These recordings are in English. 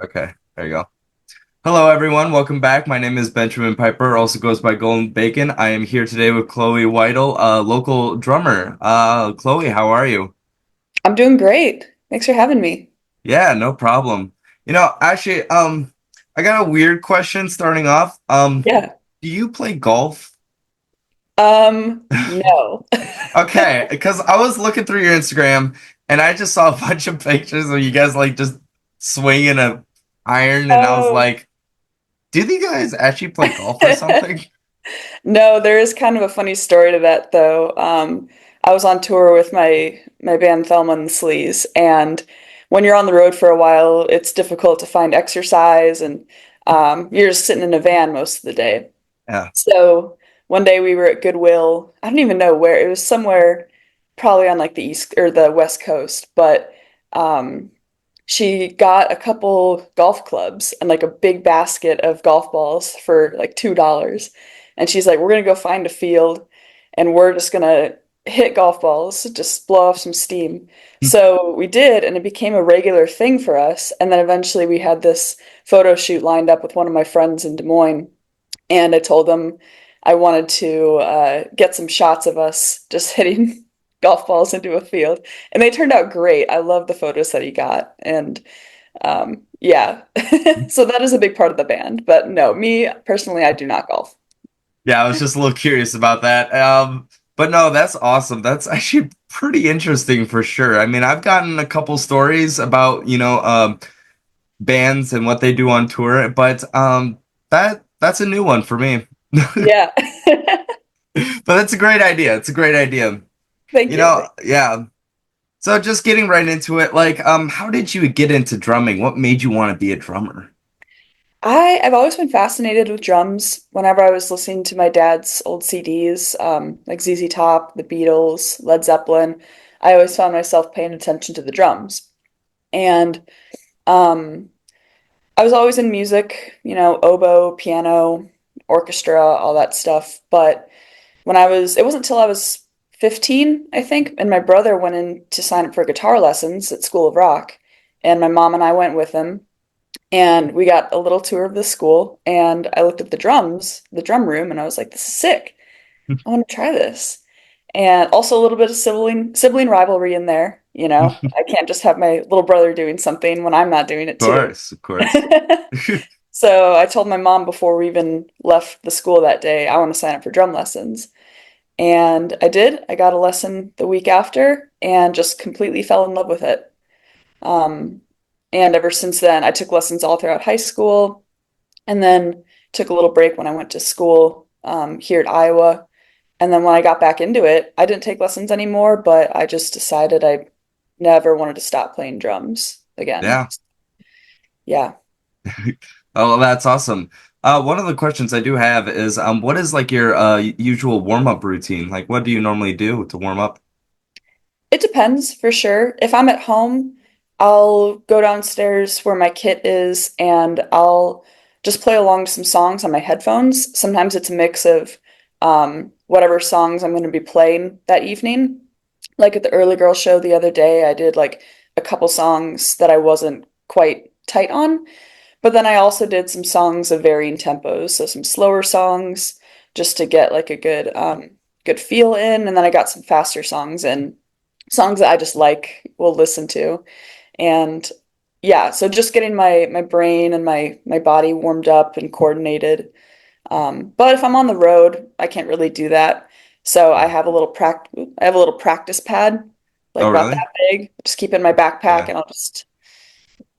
Okay, there you go. Hello, everyone. Welcome back. My name is Benjamin Piper, also goes by Golden Bacon. I am here today with Chloe Weidl, a local drummer. Chloe, how are you? I'm doing great. Thanks for having me. Yeah, no problem. Actually, I got a weird question starting off. Yeah. Do you play golf? No. Okay, because I was looking through your Instagram and I just saw a bunch of pictures of you guys like just swinging a iron, and I was Oh. like, do you guys actually play golf or something? No, there is kind of a funny story to that though. I was on tour with my band Thelma and the Sleaze, and when you're on the road for a while, it's difficult to find exercise, and you're just sitting in a van most of the day. Yeah. So one day we were at Goodwill. I don't even know where. It was somewhere probably on like the east or the west coast, but um, she got a couple golf clubs and like a big basket of golf balls for like $2. And she's like, we're gonna go find a field and we're just gonna hit golf balls, just blow off some steam. So we did, and it became a regular thing for us. And then eventually we had this photo shoot lined up with one of my friends in Des Moines, and I told them I wanted to get some shots of us just hitting golf balls into a field, and they turned out great. I love the photos that he got, and yeah, so that is a big part of the band. But no, me personally, I do not golf. Yeah, I was just a little curious about that. But no, that's awesome. That's actually pretty interesting for sure. I mean, I've gotten a couple stories about, bands and what they do on tour, but that's a new one for me. Yeah, But that's a great idea. It's a great idea. thank you. Yeah. So just getting right into it, how did you get into drumming? What made you want to be a drummer? I've always been fascinated with drums. Whenever I was listening to my dad's old CDs, like ZZ Top, The Beatles, Led Zeppelin, I always found myself paying attention to the drums. And um, I was always in music, oboe, piano, orchestra, all that stuff. But it wasn't until I was 15, I think, and my brother went in to sign up for guitar lessons at School of Rock. And my mom and I went with him, and we got a little tour of the school. And I looked at the drum room, and I was like, this is sick. I want to try this. And also a little bit of sibling rivalry in there. Of I can't just have my little brother doing something when I'm not doing it too. course, of course. So I told my mom before we even left the school that day, I want to sign up for drum lessons. And I did. I got a lesson the week after and just completely fell in love with it. Um, and ever since then, I took lessons all throughout high school, and then took a little break when I went to school here at Iowa. And then when I got back into it, I didn't take lessons anymore, but I just decided I never wanted to stop playing drums again. Yeah. Yeah. Oh, well, that's awesome. One of the questions I do have is, what is like your usual warm-up routine? Like, what do you normally do to warm up? It depends for sure. If I'm at home, I'll go downstairs where my kit is and I'll just play along to some songs on my headphones. Sometimes it's a mix of whatever songs I'm going to be playing that evening. Like at the Early Girl show the other day, I did like a couple songs that I wasn't quite tight on, but then I also did some songs of varying tempos, so some slower songs just to get like a good feel in, and then I got some faster songs in, songs that I just like will listen to. And yeah, so just getting my brain and my body warmed up and coordinated. But if I'm on the road, I can't really do that. So I have a little practice pad, like Oh, about really? that big. Just keep it in my backpack Yeah, and I'll just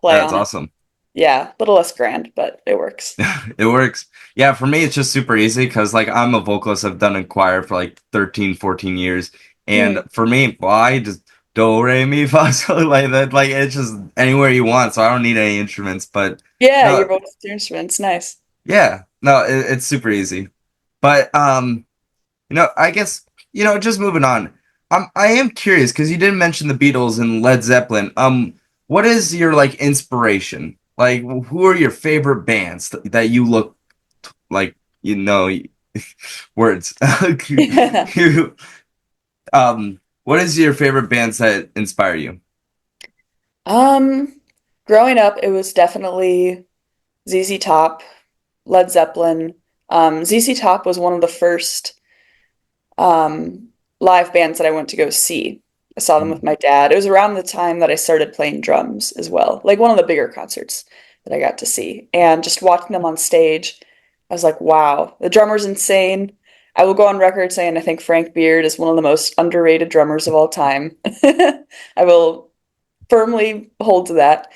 play that's on it. awesome. Yeah, a little less grand, but it works. It works. Yeah, for me, it's just super easy because like I'm a vocalist. I've done in choir for like 13, 14 years. And Mm. for me, well, I just do, re, mi, fa, sol, like that. Like it's just anywhere you want. So I don't need any instruments. But Yeah, no, you're both your instruments. Nice. yeah, no, it's super easy. But I guess, just moving on. I am curious because you didn't mention the Beatles and Led Zeppelin. What is your like inspiration? Like, who are your favorite bands that you look like, you know, words? Yeah. You, what is your favorite bands that inspire you? Um, Growing up, it was definitely ZZ Top, Led Zeppelin. ZZ Top was one of the first um, live bands that I went to go see. I saw them with my dad. It was around the time that I started playing drums as well, like one of the bigger concerts that I got to see. And just watching them on stage, I was like, wow, the drummer's insane. I will go on record saying I think Frank Beard is one of the most underrated drummers of all time. I will firmly hold to that.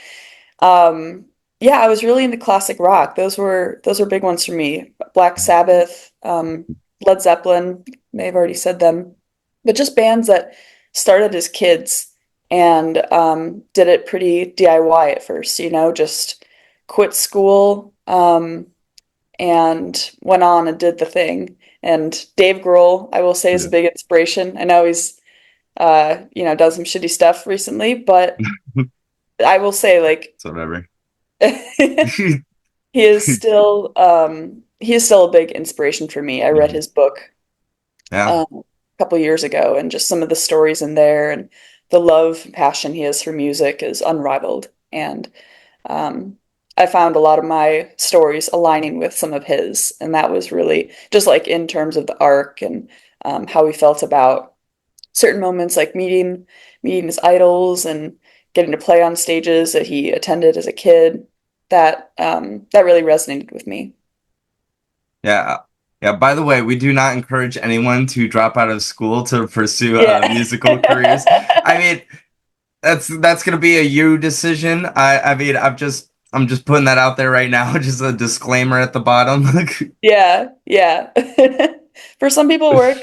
Um, yeah, I was really into classic rock. Those were big ones for me. Black Sabbath, Led Zeppelin, may have already said them, but just bands that started as kids and did it pretty DIY at first, just quit school and went on and did the thing. And Dave Grohl, I will say, is a Yeah. big inspiration. I know he's done some shitty stuff recently, but I will say, like, It's whatever. he is still a big inspiration for me. I read Mhm. his book Yeah. a couple years ago, and just some of the stories in there and the love and passion he has for music is unrivaled. And um, I found a lot of my stories aligning with some of his, and that was really just like in terms of the arc and how he felt about certain moments, like meeting his idols and getting to play on stages that he attended as a kid. That really resonated with me. Yeah. Yeah. By the way, we do not encourage anyone to drop out of school to pursue Yeah. musical careers. I mean, that's gonna be a you decision. I mean, I'm just putting that out there right now. Just a disclaimer at the bottom. Yeah, yeah. For some people work,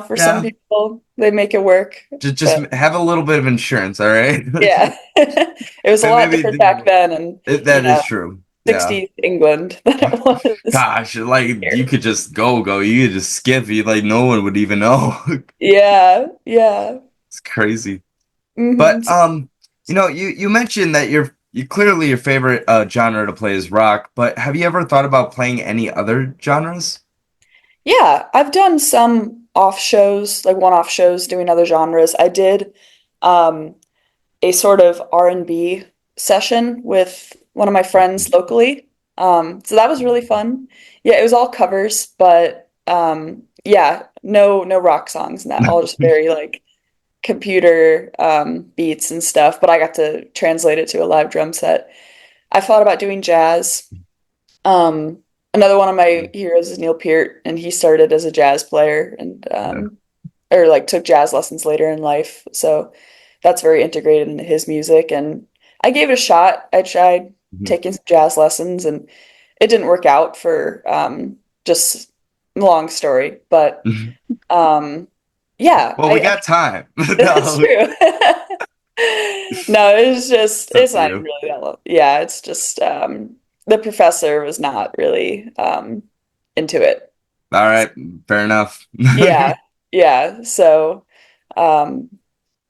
for some Yeah. people they make it work. Just But have a little bit of insurance, all right? yeah. It was a lot Maybe different back then in, that is true. Yeah. 60s England than it was Gosh, like you here. could just go. You could just skip. You like no one would even know. Yeah, yeah. It's crazy. hmm But you mentioned that you clearly your favorite genre to play is rock, but have you ever thought about playing any other genres? Yeah, I've done some off shows, like one-off shows doing other genres. I did um a sort of R&B session with one of my friends locally. So that was really fun. Yeah, it was all covers, but yeah, no rock songs and that, all just very like computer beats and stuff, but I got to translate it to a live drum set. I thought about doing jazz. Um, Another one of my heroes is Neil Peart, and he started as a jazz player and Yeah. or like took jazz lessons later in life. So that's very integrated into his music. And I gave it a shot. I tried Mhm. taking some jazz lessons and it didn't work out for just long story. But um, yeah, Well, we got time. it's No, true. No, it's up it's to not even you. really that long. Yeah, it's just the professor was not really into it. All right, fair enough. Yeah, yeah. So um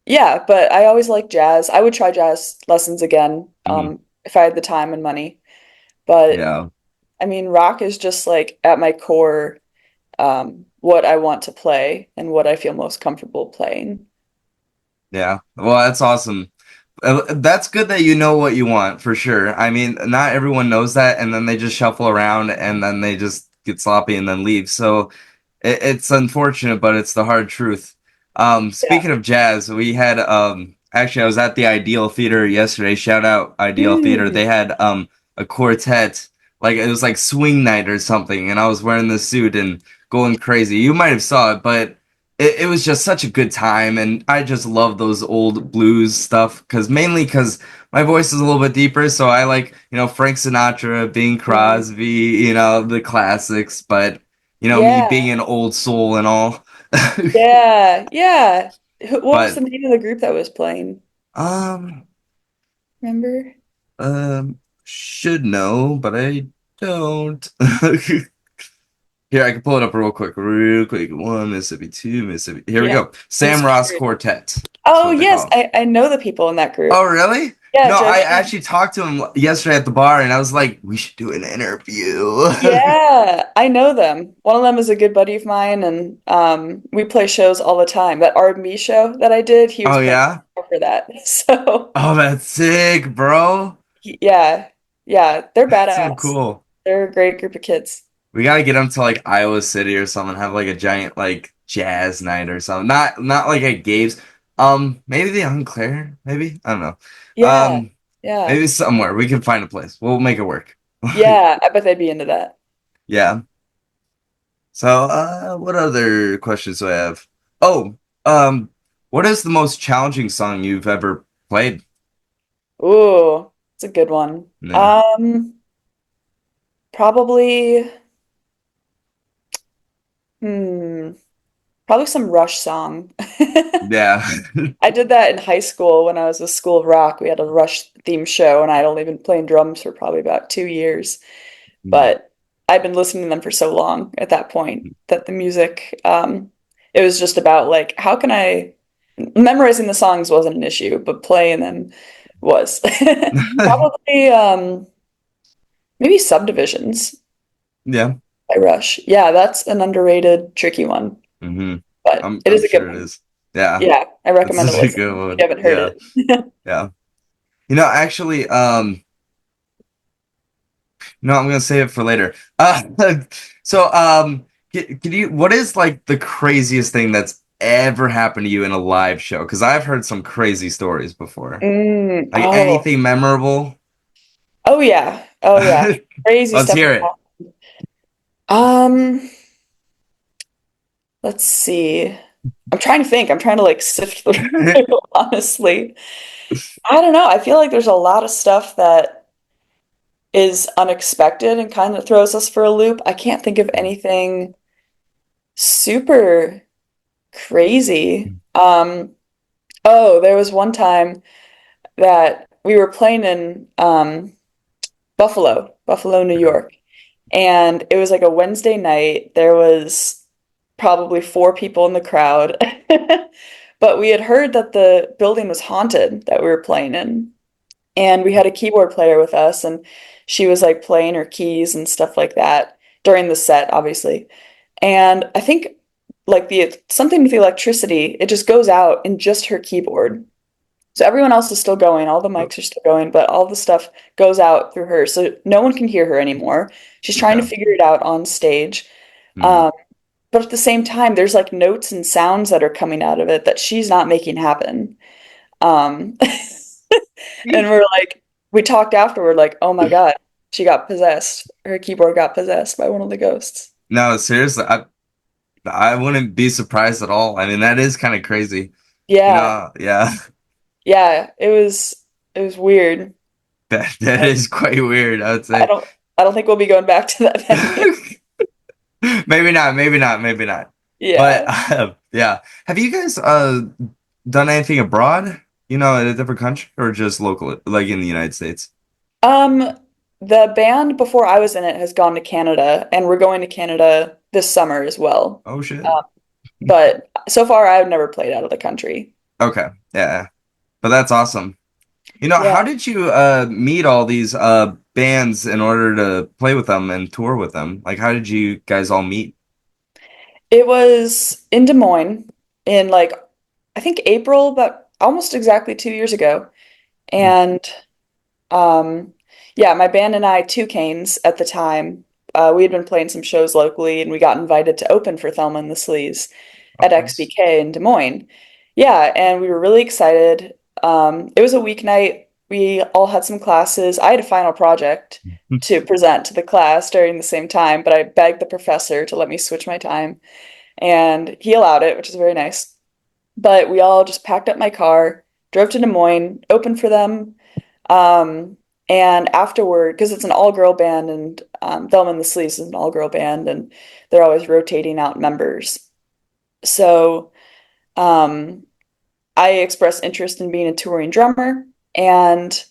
yeah, but I always liked jazz. I would try jazz lessons again, Mhm. if I had the time and money. But Yeah. I mean, rock is just like at my core, what I want to play and what I feel most comfortable playing. Yeah. Well, that's awesome. That's good that you know what you want for sure. I mean, not everyone knows that, and then they just shuffle around and then they just get sloppy and then leave. So it's unfortunate, but it's the hard truth. Yeah. Speaking of jazz, we had actually I was at the Ideal Theater yesterday. Shout out Ideal Theater. Mm, They had a quartet, like it was like swing night or something, and I was wearing the suit and going crazy. You might have saw it, but it was just such a good time, and I just love those old blues stuff because my voice is a little bit deeper, so I like Frank Sinatra, Bing mm. Crosby, the classics, but me Yeah. being an old soul and all. Yeah. Yeah. What was But the name of the group that was playing? um Remember? should know, but I don't. Here, I can pull it up real quick. One Mississippi, two Mississippi. Here we Yeah. go. I'm Sam so Ross curious. Quartet. That's Oh, what they yes. call them. I know the people in that Oh, group. really? Yeah, No, I Joshi. actually talked to him yesterday at the bar, and I was like, we should do an interview. Yeah, I know them. One of them is a good buddy of mine, and we play shows all the time. That R&B show that I did, he was Oh playing yeah? for that. So, Oh, that's sick, bro. yeah, yeah, they're That's so badass. cool. They're a great group of kids. We gotta get him to like Iowa City or something, have like a giant like jazz night or something. Not like at Gabe's. Maybe the Unclair, maybe? I don't know. Yeah, Um, yeah, maybe somewhere. We can find a place. We'll make it work. yeah. I bet they'd be into that. Yeah. So, what other questions do I have? Oh, what is the most challenging song you've ever played? Ooh, it's a good one. Yeah. Probably, hmm, probably some Rush song. Yeah. I did that in high school when I was a School of Rock. We had a Rush theme show, and I'd only been playing drums for probably about 2 years. But I'd been listening to them for so long at that point that the music, it was just about like, how can I, memorizing the songs wasn't an issue, but playing them was. Probably, maybe Subdivisions Yeah. by Rush. Yeah, that's an underrated, tricky one, hmm but it I'm is a good sure it one. is. Yeah. Yeah, I It's recommend a such a listen good if you one. haven't heard Yeah. it. Yeah. Actually, no, I'm gonna save it for later. So, can you, what is like the craziest thing that's ever happened to you in a live show? Because I've heard some crazy stories before. Like Oh, anything memorable? oh yeah, oh yeah. Crazy Let's stuff. hear it. Um, let's see. I'm trying to think. I'm trying to like sift through, honestly. I don't know. I feel like there's a lot of stuff that is unexpected and kind of throws us for a loop. I can't think of anything super crazy. Oh, there was one time that we were playing in Buffalo, New Okay. York. And it was like a Wednesday night. There was probably four people in the crowd. But we had heard that the building was haunted that we were playing in. And we had a keyboard player with us, and she was like playing her keys and stuff like that during the set, obviously. And I think like the something with the electricity, it just goes out in just her keyboard. So everyone else is still going, all the mics are still going, but all the stuff goes out through her. So no one can hear her anymore. She's trying to Okay. figure it out on stage. hmm Um, but at the same time, there's like notes and sounds that are coming out of it that she's not making happen. Um, and we're like, we talked afterward, like, oh my God, she got possessed. Her keyboard got possessed by one of the ghosts. No, seriously, I wouldn't be surprised at all. I mean, that is kind of crazy. Yeah, Yeah, yeah, it was weird. that is quite weird, I would I say. don't I don't think we'll be going back to that venue. Maybe not, maybe not, maybe not. But Yeah. yeah, have you guys done anything abroad? In a different country or just local, like in the United States? Um, the band before I was in it has gone to Canada, and we're going to Canada this summer as well. Oh shit. Um, but so far, I've never played out of the country. Okay, yeah, but that's awesome. Yeah, How did you meet all these bands in order to play with them and tour with them? Like, how did you guys all meet? it was in Des Moines in like I think April, but almost exactly 2 years ago. And um, yeah, my band and I, Two Canes at the time, we had been playing some shows locally, and we got invited to open for Thelma and the Sleaze Oh, at nice. XBK in Des Moines. Yeah, and we were really excited. It was a weeknight. We all had some classes. I had a final project to present to the class during the same time, but I begged the professor to let me switch my time, and he allowed it, which is very nice. But we all just packed up my car, drove to Des Moines, opened for them. Um, and afterward, because it's an all-girl band, and Thelma and the Sleaze is an all-girl band, and they're always rotating out members. So um, I expressed interest in being a touring drummer, and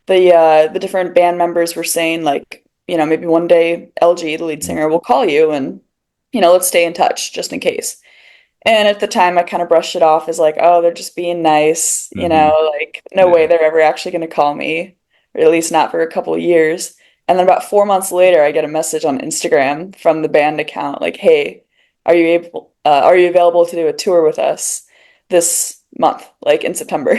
the different band members were saying like, maybe one day LG, the lead singer, will call you, and let's stay in touch just in case. And at the time, I kind of brushed it off as like, oh, they're just being nice, Hmm. like no way Yeah. they're ever actually going to call me, or at least not for a couple of years. And then about 4 months later, I get a message on Instagram from the band account, like, hey, are you available to do a tour with us this month, like in September?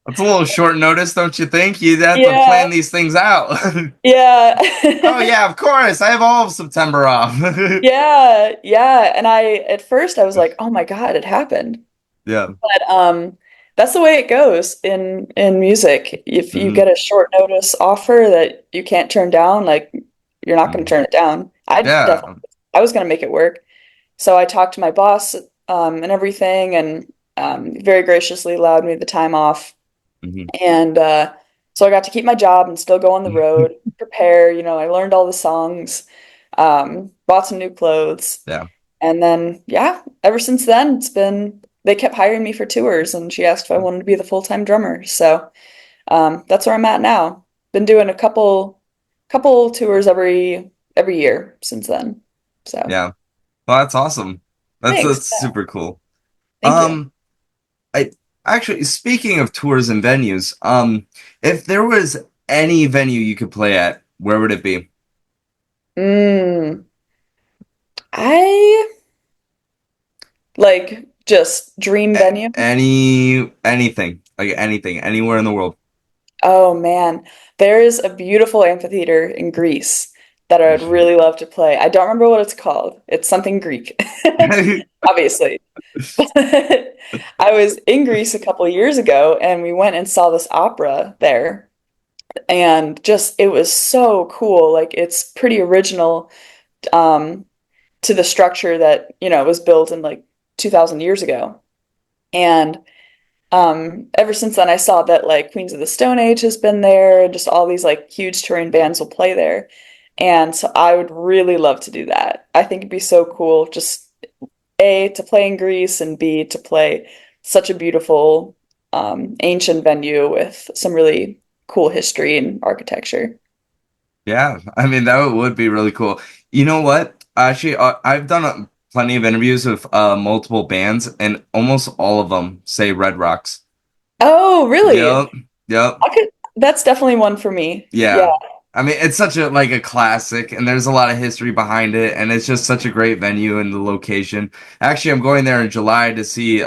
That's a little short notice, don't you think? You'd have to Yeah, plan these things out. yeah. Oh yeah, of course. I have all of September off. Yeah, yeah. And at first I was like, oh my God, it happened. Yeah. But that's the way it goes in music. If you Hmm. get a short notice offer that you can't turn down, like you're not going to Hmm. turn it down. Yeah. I was going to make it work. So I talked to my boss and everything, and very graciously allowed me the time off. Hmm. And so I got to keep my job and still go on the road, prepare. I learned all the songs, bought some new clothes. Yeah. And then, yeah, ever since then, they kept hiring me for tours, and she asked if I wanted to be the full-time drummer. So that's where I'm at now. Been doing a couple tours every year since then. So Yeah. Well, that's awesome. thanks. That's Yeah, super cool. thank you. I actually, speaking of tours and venues, if there was any venue you could play at, where would it be? Mm, I like just dream venue. Anything, like anything, anywhere in the world. Oh man, there is a beautiful amphitheater in Greece that I would really love to play. I don't remember what it's called. It's something Greek, obviously. But I was in Greece a couple of years ago and we went and saw this opera there. And just it was so cool. Like it's pretty original um to the structure that, was built in like 2000 years ago. And ever since then I saw that like Queens of the Stone Age has been there and just all these like huge touring bands will play there. And so I would really love to do that. I think it'd be so cool just A, to play in Greece, and B, to play such a beautiful ancient venue with some really cool history and architecture. Yeah, I mean that would be really cool. You know what? Actually, I've done plenty of interviews with multiple bands, and almost all of them say Red Rocks. Oh, really? Yep, yep, That's definitely one for me. Yeah. yeah. I mean, it's such a like a classic, and there's a lot of history behind it, and it's just such a great venue and the location. Actually, I'm going there in July to see.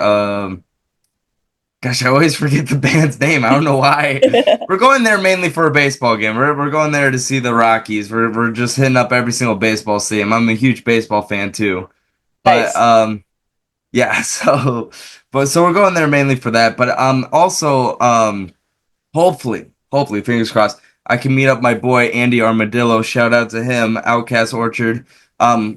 Gosh, I always forget the band's name. I don't know why. We're going there mainly for a baseball game. We're going there to see the Rockies. We're just hitting up every single baseball stadium. I'm a huge baseball fan too. But Nice. yeah, so we're going there mainly for that. But also hopefully, fingers crossed, I can meet up my boy Andy Armadillo. Shout out to him, Outcast Orchard.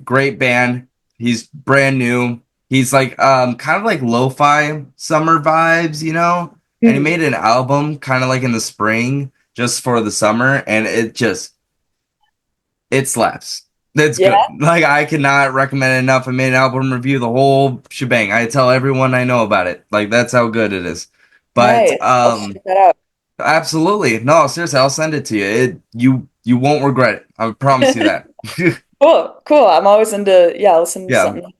Great band. He's brand new. He's like kind of like lo-fi summer vibes, you know? And he Hmm. made an album kind of like in the spring just for the summer, and it slaps. It's good. Yeah, Like I cannot recommend it enough. I made an album review, the whole shebang. I tell everyone I know about it. Like that's how good it is. But nice. I'll check that out. absolutely. No, seriously, I'll send it to you. You won't regret it. I promise you that. Cool, cool. I'm always into, yeah, listening to Yeah, something.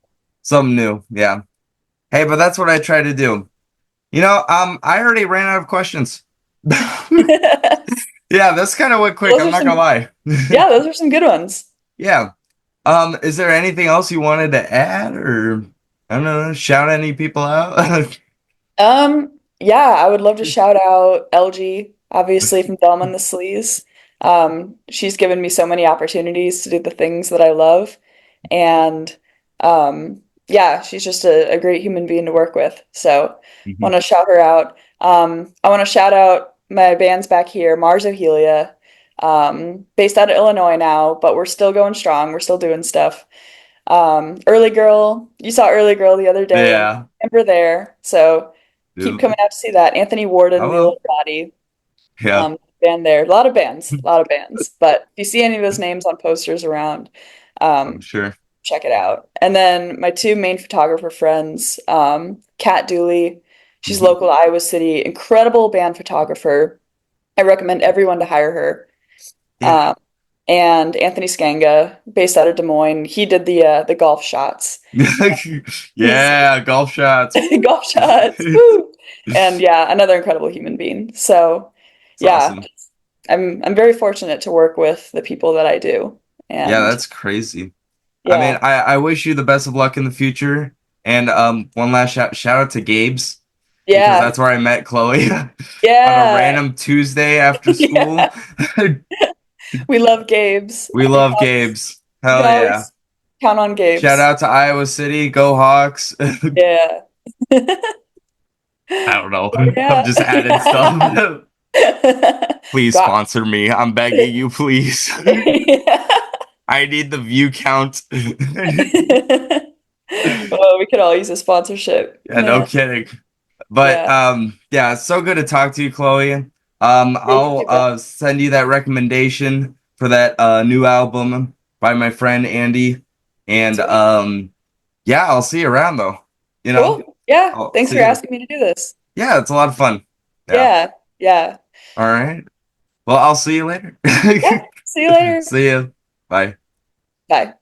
something new. Yeah. Hey, but that's what I try to do. I already ran out of questions. Yeah, this kind of went quick. Those I'm are not gonna some, lie. yeah, those are some good ones. Yeah. Is there anything else you wanted to add or I don't know, shout any people out? Yeah, I would love to shout out LG, obviously from Thelma and the Sleaze. She's given me so many opportunities to do the things that I love. And yeah, she's just a great human being to work with. So Mhm. want to shout her out. I want to shout out my bands back here, Mars Ohelia, based out of Illinois now, but we're still going strong. We're still doing stuff. Early Girl, you saw Early Girl the other day. Yeah. Remember there. So keep Dude, coming out to see that. Anthony I Warden, The will. Illuminati, Yeah, band there. A lot of bands, a lot of bands. But if you see any of those names on posters around, I'm um, sure. check it out. And then my two main photographer friends, Kat Dooley, she's Mhm. local to Iowa City, incredible band photographer. I recommend everyone to hire her. Yeah. Um, and Anthony Skanga, based out of Des Moines. He did the golf shots. He's Yeah, golf shots. Woo. golf shots. Woo! And yeah, another incredible human being. So It's yeah, awesome. I'm very fortunate to work with the people that I do. Yeah, And that's crazy. I mean, yeah. I wish you the best of luck in the future. And one last shout out to Gabe's because Yeah. that's where I met Chloe on a Yeah. random Tuesday after school. Yeah. We love Gabe's. We love Gabe's. You can Hell yeah. always count on Shout Gabe's. out to Iowa City. Go Hawks. Yeah. I don't know. I'm Yeah. just adding stuff. Please Got sponsor me. I'm begging you, please. I need the view count. Oh, we could all use a sponsorship, Yeah, no man. kidding. But Yeah. yeah, it's so good to talk to you, Chloe. Yeah, you I'll too, bud. send you that recommendation for that new album by my friend Andy. And Sweet. yeah, I'll see you around though. You know, Cool. Yeah. I'll Thanks see for you. asking me to do this. Yeah, it's a lot of fun. Yeah. Yeah. Yeah. All right. Well, I'll see you later. Yeah. See you later. See you. Bye. Bye.